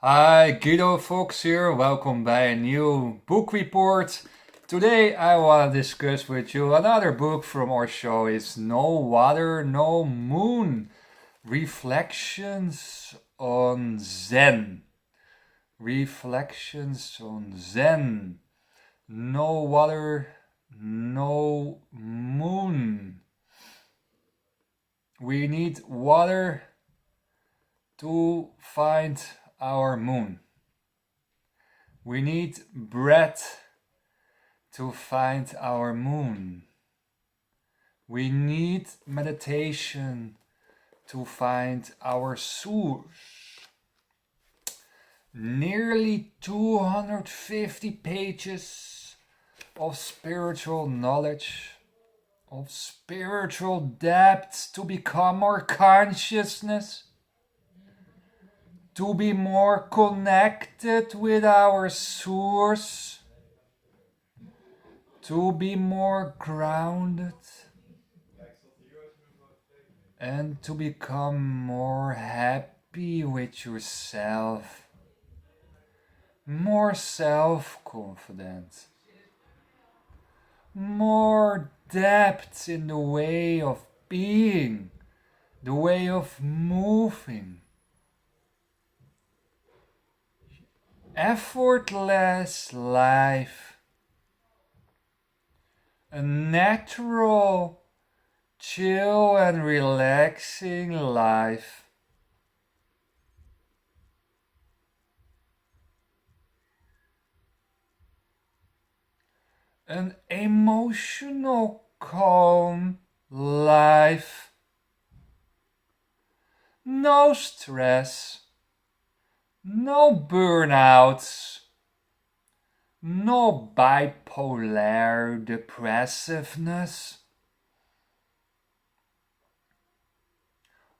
Hi, Guido Fox here. Welcome by a new book report. Today I want to discuss with you another book from our show. It's No Water, No Moon. Reflections on Zen. Reflections on Zen. No water, no moon. We need water to find our moon. We need breath to find our moon. We need meditation to find our source. Nearly 250 pages of spiritual knowledge, of spiritual depth to become our consciousness, to be more connected with our source, to be more grounded, and to become more happy with yourself, more self-confident, more depth in the way of being, the way of moving, effortless life, a natural, chill and relaxing life. An emotional calm life. No stress, no burnouts, no bipolar depressiveness.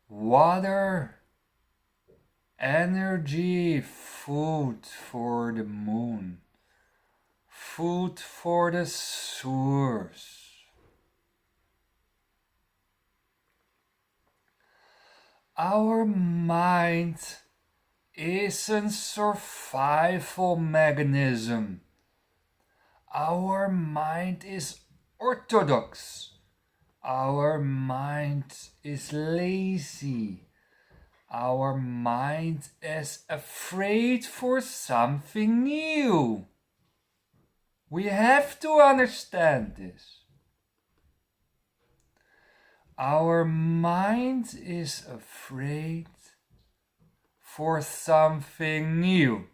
Water, energy, food for the moon, food for the source. Our mind is a survival mechanism. Our mind is orthodox. Our mind is lazy. Our mind is afraid for something new. We have to understand this. Our mind is afraid for something new.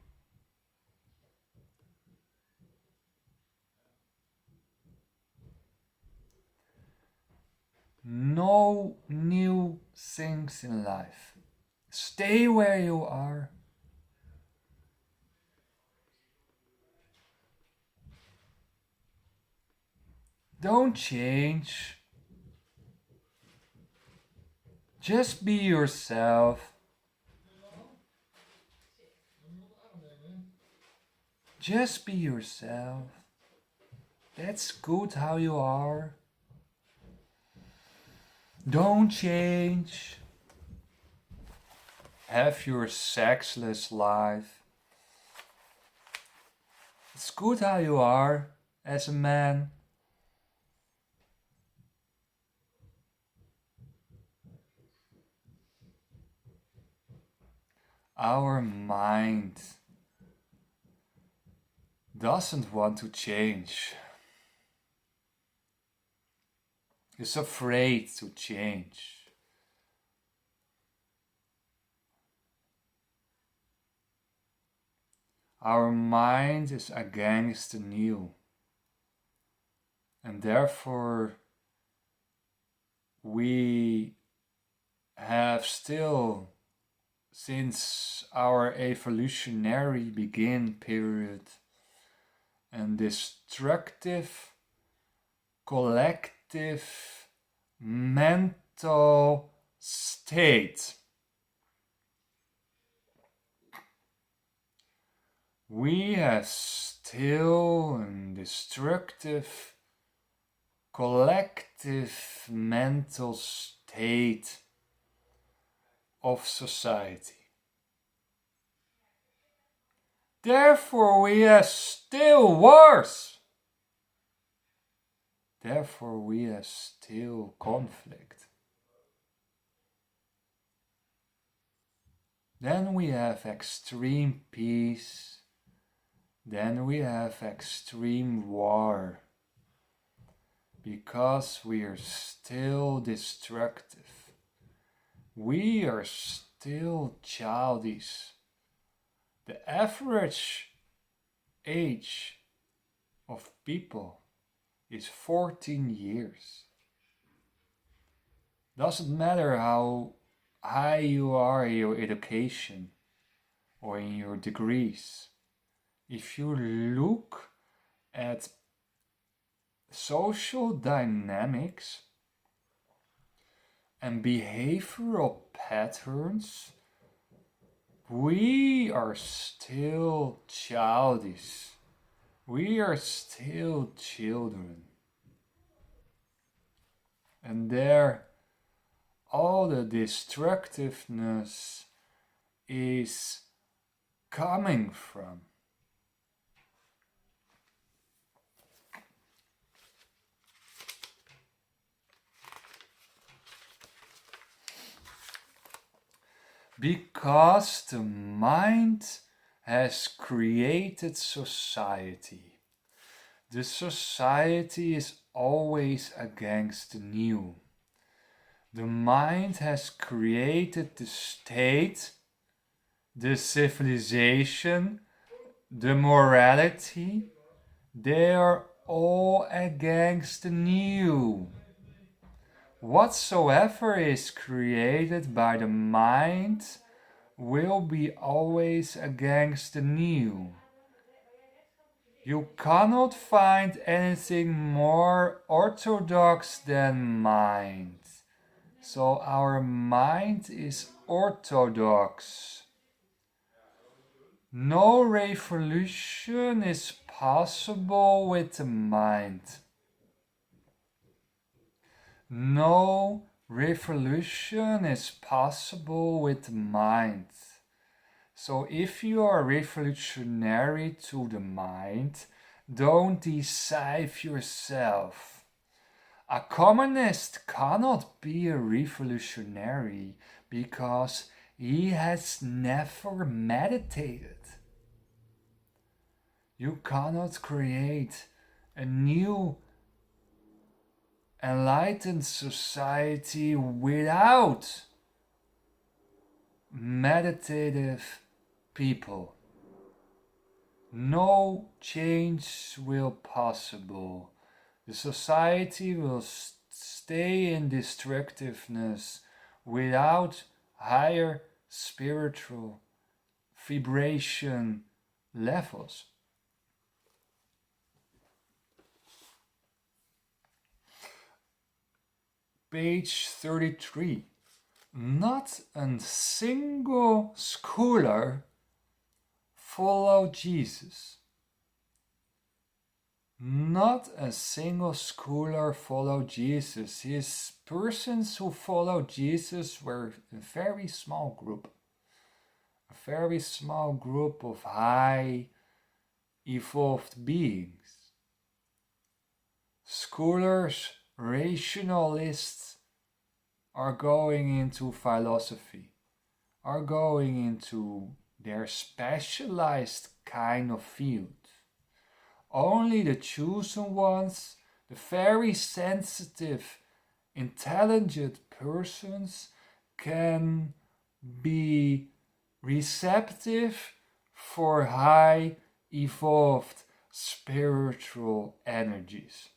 No new things in life. Stay where you are. Don't change. Just be yourself. Just be yourself. That's good how you are. Don't change. Have your sexless life. It's good how you are as a man. Our mind doesn't want to change. It's afraid to change. Our mind is against the new. And therefore, we have still, since our evolutionary begin period, and destructive, collective, mental state. We have still a destructive, collective mental state of society. Therefore we have still wars. Therefore we have still conflict. Then we have extreme peace. Then we have extreme war. Because we are still destructive. We are still childish. The average age of people is 14 years. Doesn't matter how high you are in your education or in your degrees. If you look at social dynamics and behavioral patterns, we are still childish. We are still children. And there, all the destructiveness is coming from. Because the mind has created society. The society is always against the new. The mind has created the state, the civilization, the morality. They are all against the new. Whatsoever is created by the mind will be always against the new. You cannot find anything more orthodox than mind. So our mind is orthodox. No revolution is possible with the mind. No revolution is possible with the mind. So if you are revolutionary to the mind, don't deceive yourself. A communist cannot be a revolutionary because he has never meditated. You cannot create a new enlightened society without meditative people. No change will possible. The society will stay in destructiveness without higher spiritual vibration levels. Page 33. Not a single scholar followed Jesus. Not a single scholar followed Jesus. His persons who followed Jesus were a very small group. A very small group of high evolved beings. Scholars, rationalists are going into philosophy, are going into their specialized kind of field. Only the chosen ones, the very sensitive, intelligent persons can be receptive for high evolved spiritual energies.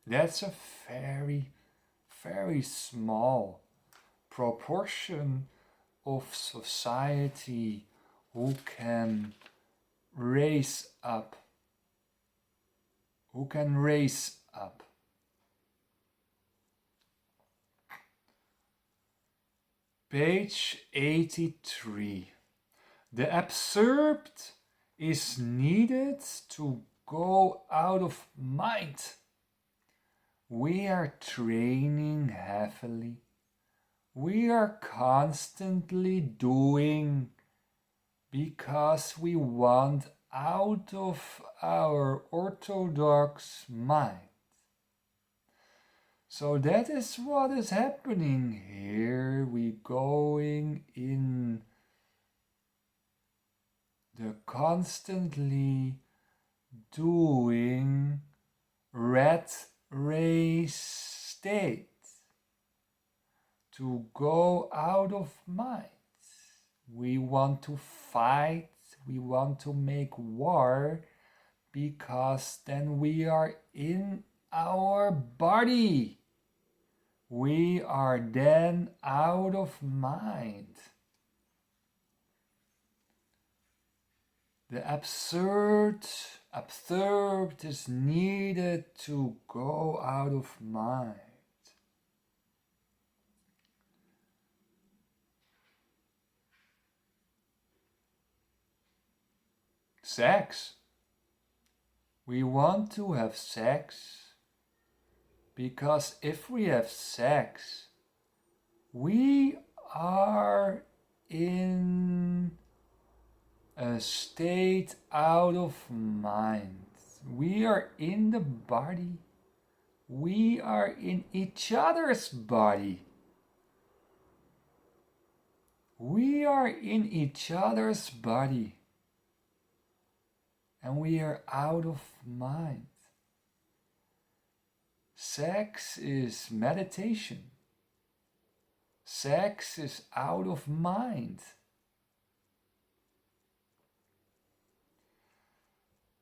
That's a very, very small proportion of society who can raise up. Who can raise up. Page 83. The absurd is needed to go out of mind. We are training heavily. We are constantly doing because we want out of our orthodox mind. So that is what is happening here. We going in the constantly doing rat race state to go out of mind. We want to fight, we want to make war, because then we are in our body. We are then out of mind. The absurd is needed to go out of mind. Sex. We want to have sex because if we have sex, we are in a state out of mind. We are in the body. We are in each other's body. We are in each other's body. And we are out of mind. Sex is meditation. Sex is out of mind.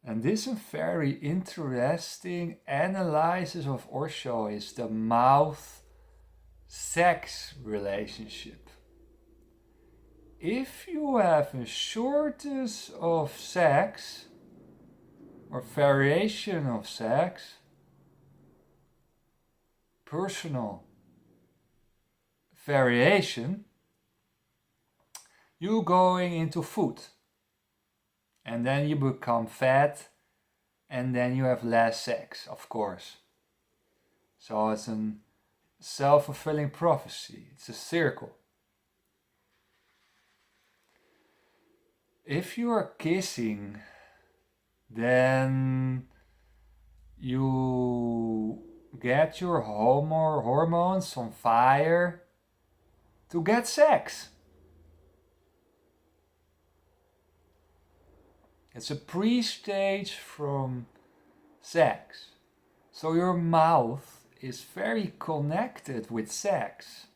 And this is a very interesting analysis of Osho is the mouth-sex relationship. If you have a shortage of sex, or variation of sex, personal variation, you going into food. And then you become fat, and then you have less sex, of course. So it's a self-fulfilling prophecy. It's a circle. If you are kissing, then you get your hormones on fire to get sex. It's a pre-stage from sex. So your mouth is very connected with sex.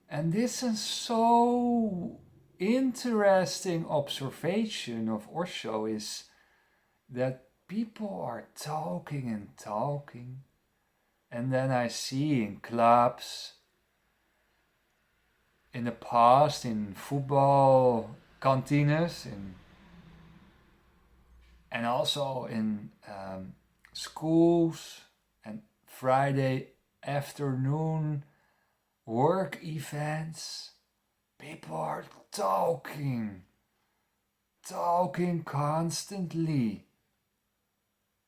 And this is so interesting observation of Osho is that people are talking and talking, and then I see in clubs, in the past, in football cantines, and also in schools and Friday afternoon work events, people are talking constantly,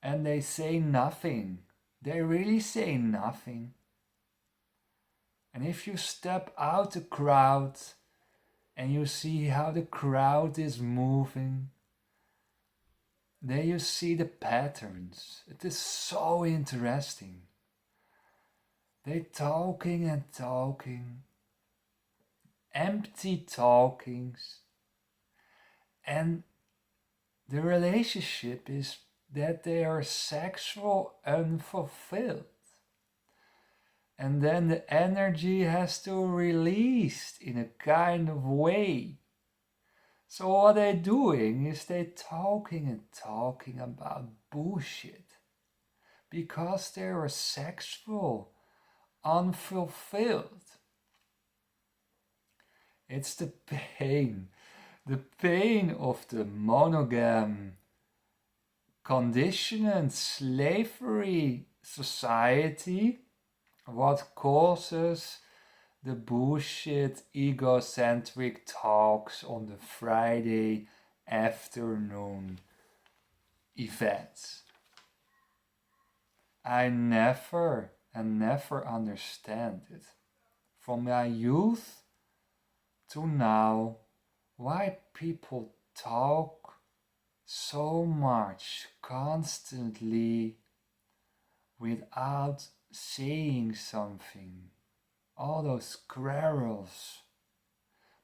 and they say nothing. They really say nothing. And if you step out the crowd and you see how the crowd is moving, then you see the patterns. It is so interesting. They talking and talking, empty talkings, and the relationship is that they are sexual unfulfilled. And then the energy has to release in a kind of way. So what they're doing is they talking and talking about bullshit. Because they are sexual, unfulfilled. It's the pain of the monogam conditioned slavery society, what causes the bullshit egocentric talks on the Friday afternoon events. I never understand it. From my youth to now, why people talk so much constantly without saying something. All those quarrels.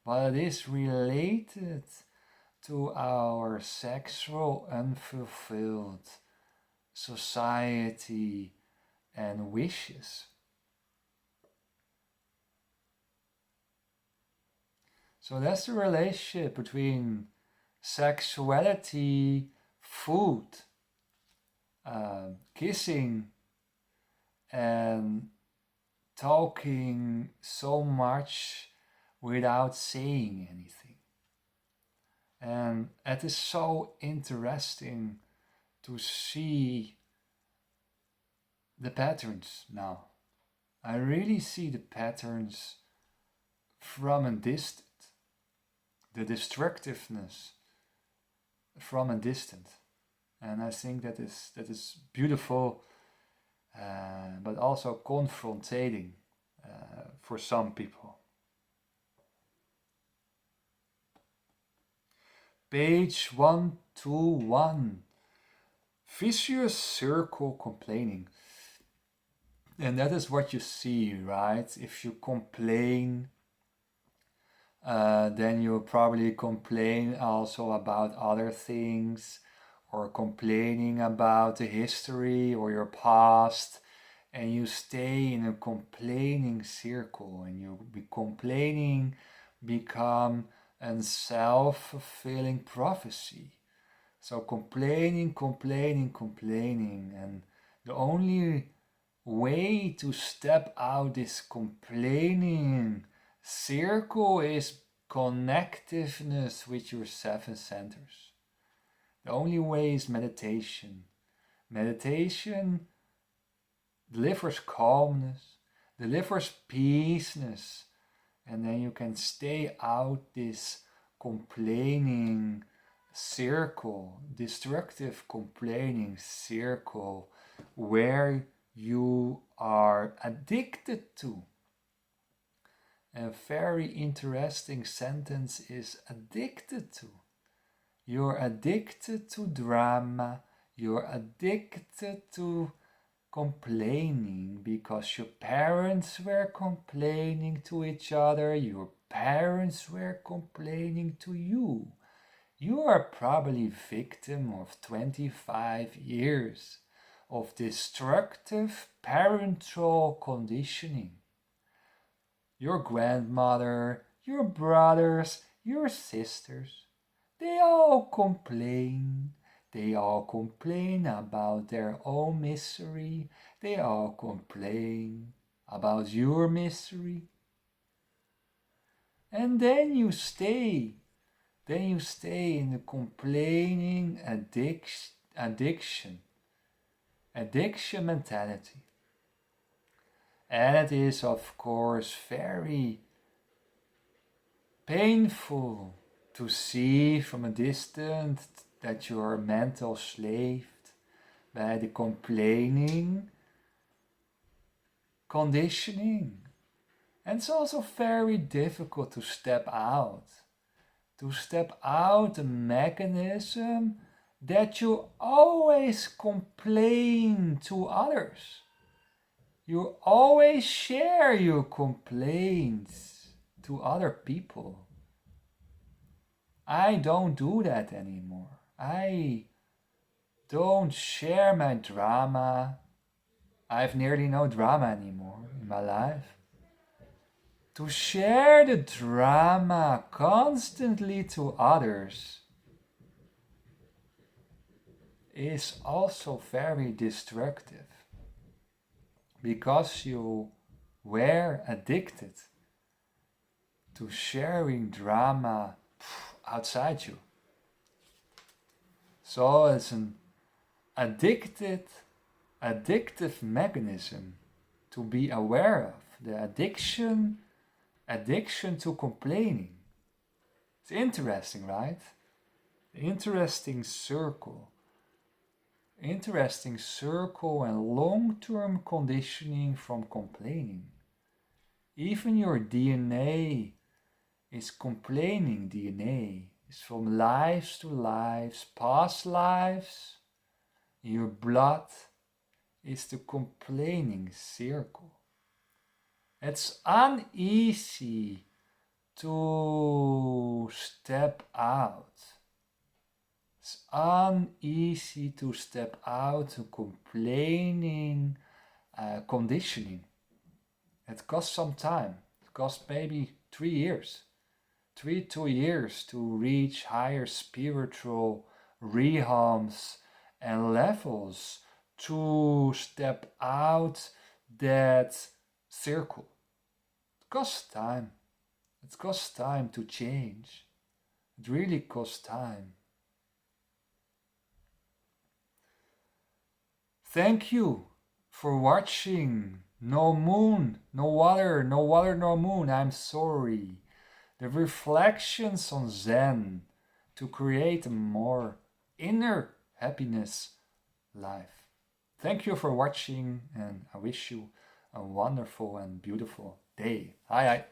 But it is related to our sexual unfulfilled society and wishes. So that's the relationship between sexuality, food, kissing, and talking so much without saying anything. And it is so interesting to see the patterns now. I really see the patterns from a distance, the destructiveness from a distance. And I think that is beautiful, but also confronting for some people. Page 121. Vicious circle complaining. And that is what you see, right? If you complain, then you probably complain also about other things, or complaining about the history or your past, and you stay in a complaining circle, and you be complaining become a self-fulfilling prophecy. So complaining, and the only way to step out this complaining circle is connectiveness with your 7 centers. The only way is meditation. Meditation delivers calmness, delivers peaceness, and then you can stay out this complaining circle, destructive complaining circle, where you are addicted to. A very interesting sentence is addicted to. You're addicted to drama, you're addicted to complaining because your parents were complaining to each other, your parents were complaining to you. You are probably victim of 25 years of destructive parental conditioning. Your grandmother, your brothers, your sisters, they all complain. They all complain about their own misery. They all complain about your misery. And then you stay. Then you stay in the complaining addiction mentality. And it is, of course, very painful to see from a distance that you are mental slaved by the complaining conditioning. And it's also very difficult to step out. To step out the mechanism that you always complain to others. You always share your complaints to other people. I don't do that anymore. I don't share my drama. I have nearly no drama anymore in my life. To share the drama constantly to others is also very destructive, because you were addicted to sharing drama outside you. So it's an addictive mechanism to be aware of. The addiction to complaining. It's interesting, right? Interesting circle and long-term conditioning from complaining. Even your DNA is complaining DNA. It's from lives to lives, past lives. In your blood is the complaining circle. It's uneasy to step out. It's uneasy to step out to complaining conditioning. It costs some time. It costs maybe 3 years. 2 years to reach higher spiritual realms and levels, to step out that circle. It costs time. It costs time to change. It really costs time. Thank you for watching. No moon, no water, no water, no moon. I'm sorry. The reflections on Zen to create a more inner happiness life. Thank you for watching, and I wish you a wonderful and beautiful day. Hi.